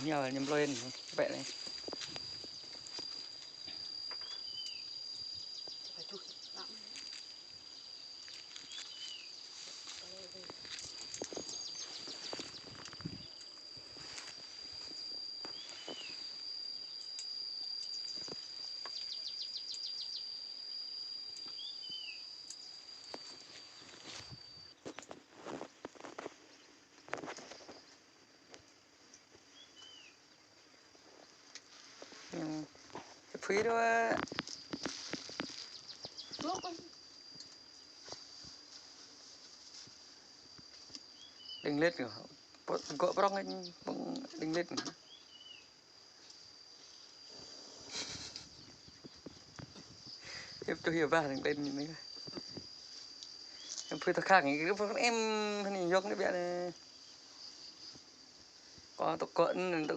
nhờ nhầm lên vậy này. Phí đó đừng lết rồi gõ bóng anh đừng lết tôi hiểu ba đừng lên như mấy em phơi thật khác cái em này nhóc nó bé này có tụ cận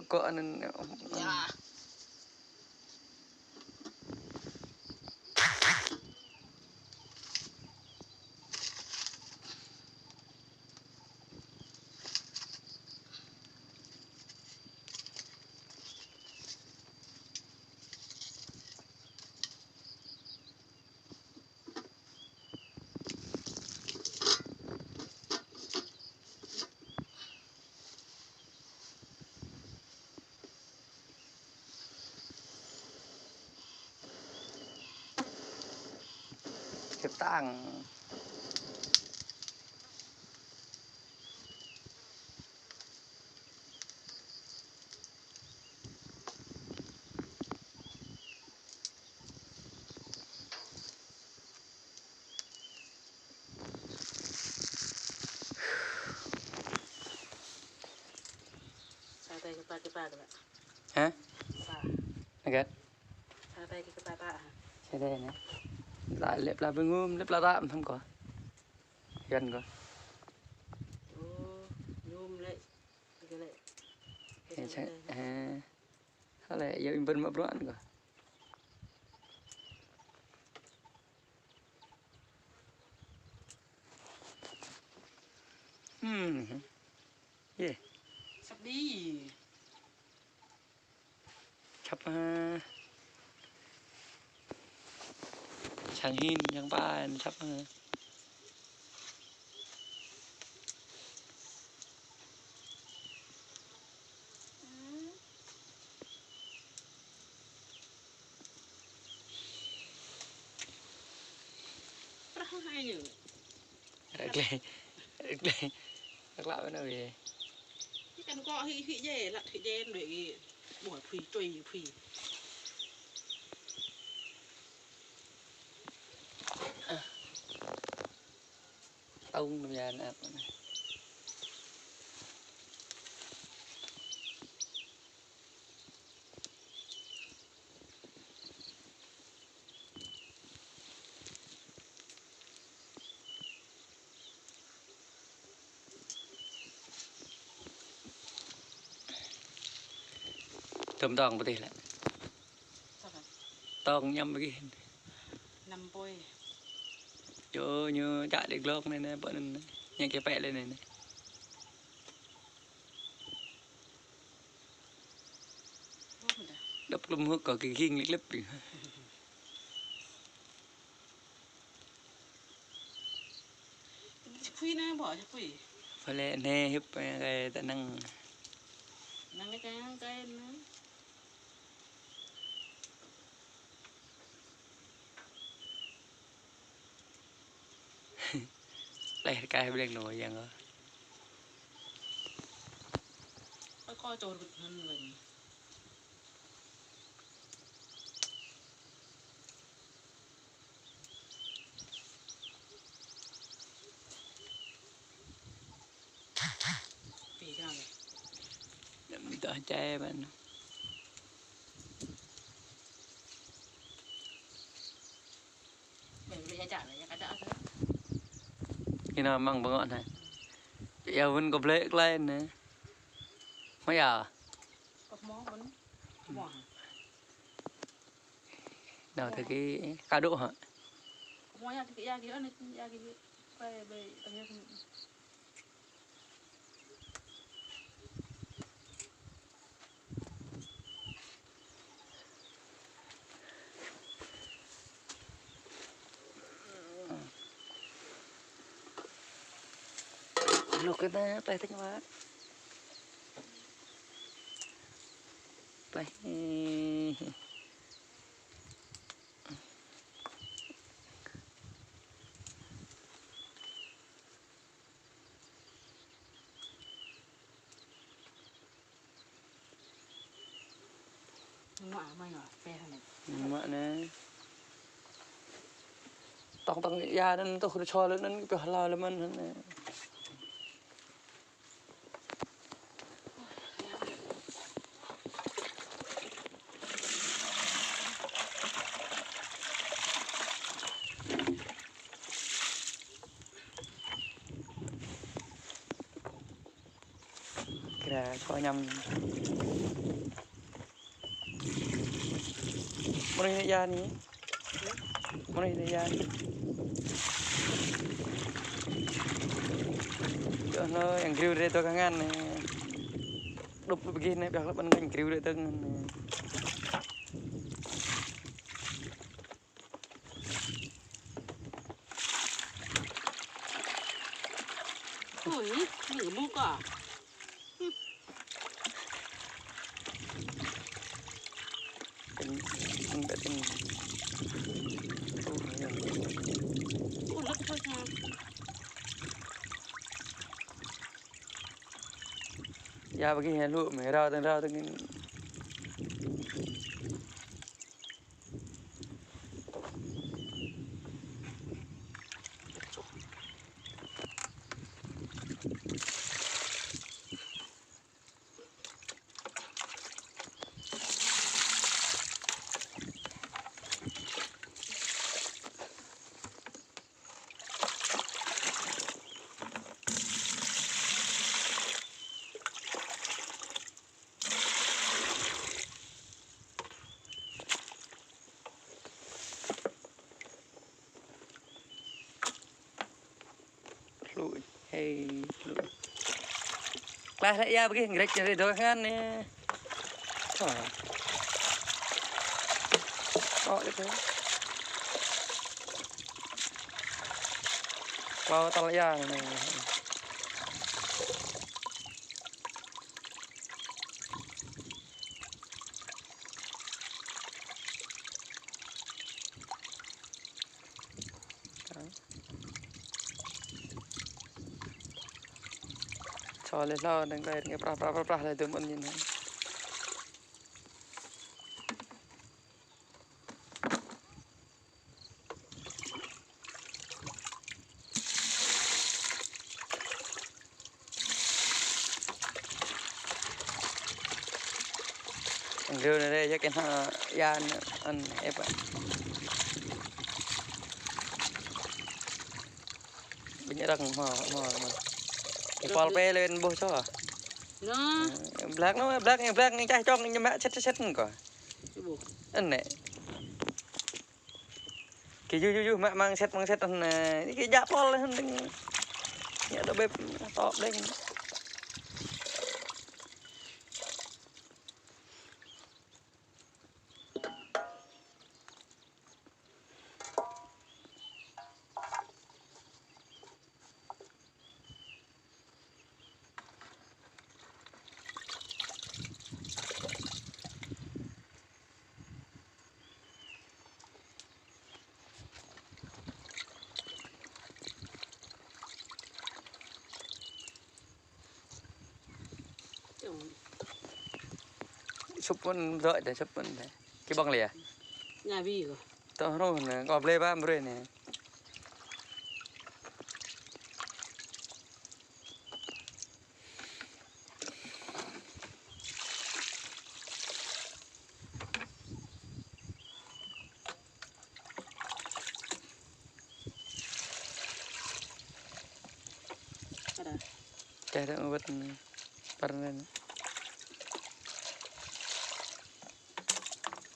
hiệp tang hả? Agak. Xe đây nè. Lại lẹp là bên ngôm, lẹp là tạm không có. Gần có. Sao lại giờ bên mà broan có. Yeah. Sắp đi. Sắp chẳng hin chẳng ba sắp Hay nhỉ. Được lại bên nào về. Cái cần gọi hị dê là hị dê để buổi phì tùy phì. Ông bây giờ nè. Tôm tòng có thể là tòng nhâm cái năm bôi chỗ như chạy được lông này nè bọn nhanh cái vẽ lên này này đập lum hút có cái ghim lít lấp phi nè bỏ cho phi phải lẽ nè hiếp cái ta năng cái nữa lấy cái bên nồi vậy ngơ coi trồn được hơn mình phi cái nào này mình tự che bên mình bị chả này cái chả thế khi nào mang bằng ngọn này eo vẫn có lệ lên nè mấy à có món vẫn mỏ nào thì cái cá độ hả món nhà cái nhà kia này nhà kia về về tầng nhà Look at that, I think about play. ngoại mày rồi pe này Mà nè tông tông ya nên tôi không cho lên nên cái halal là mình nè kira có nhầm mana ini ya nih mana ini ya nó yang grill đây tôi kangen này đục begini biar lepas yang grill đây tôi ôi nửa mua cả anh đã từng ôi lấp thôi nha ya begini lu merah từng lu hey lu lah ya begini grek jadi doang kan nih oh itu kalau talayang nih soalnya lo dengar nggak pernah lah itu mun ini grill này đây chắc cái yan ăn ép vậy bây giờ đang mà Paul pe lên bố cho nó black nó black cái trái cho cái mẹ chết coi anh này cái du mẹ mang set anh cái giá Paul lên nhớ đâu bếp to lên súp pun đợi để súp pun đấy cái băng lìa nhà vi rồi tao nói là gọt lê ba mươi này cái đó buat pernah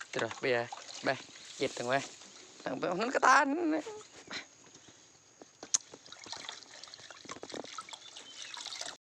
terus ya, bah, gitu weh, nang ketan.